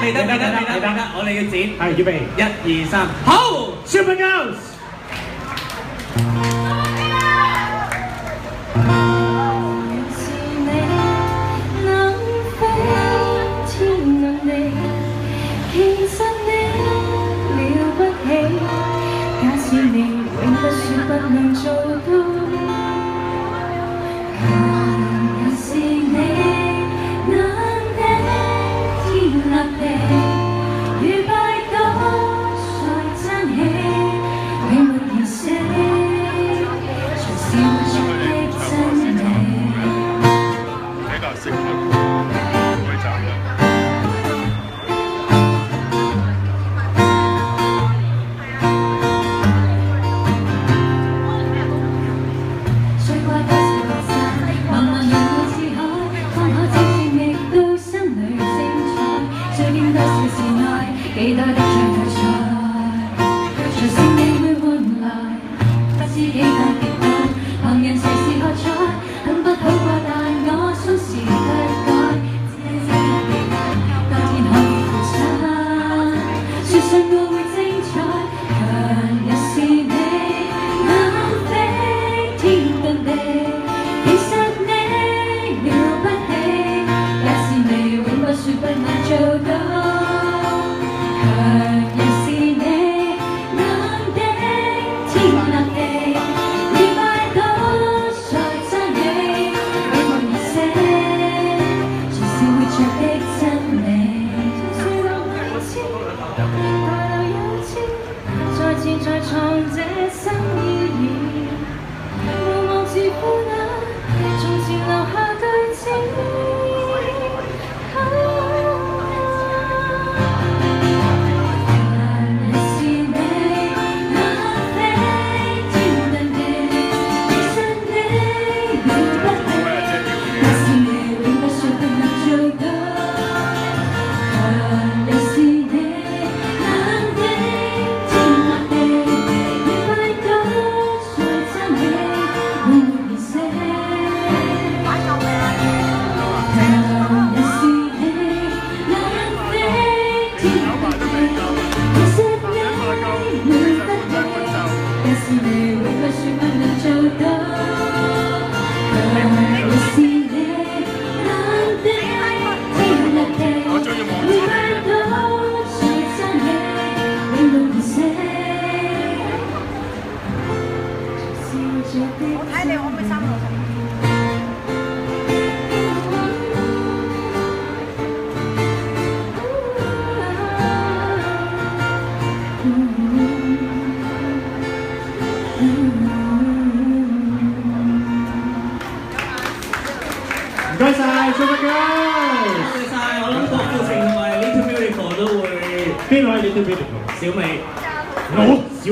未得，我哋要剪。係預備1、2、3，好 ，Super Girls。期待的像題材，隨性你會換來，不知幾多極限，旁人隨時喝彩，很不好過，但我鬆弛不改，只知別當天可以付出，說信我會精彩，強也是你，能飛天遁地，其實你了不起，也是你永不說不能做到。再創這新意義，無望自負那從前留下句子。也是你能飛天遁地，其實你了不起，也是你永不說不能做到。也是你能飛天遁地。我睇你可唔可以3個唔該晒 Super Girls， 多謝晒，我諗郭富城同埋 Little Miracle 都會。邊位 Little Miracle？小美。我小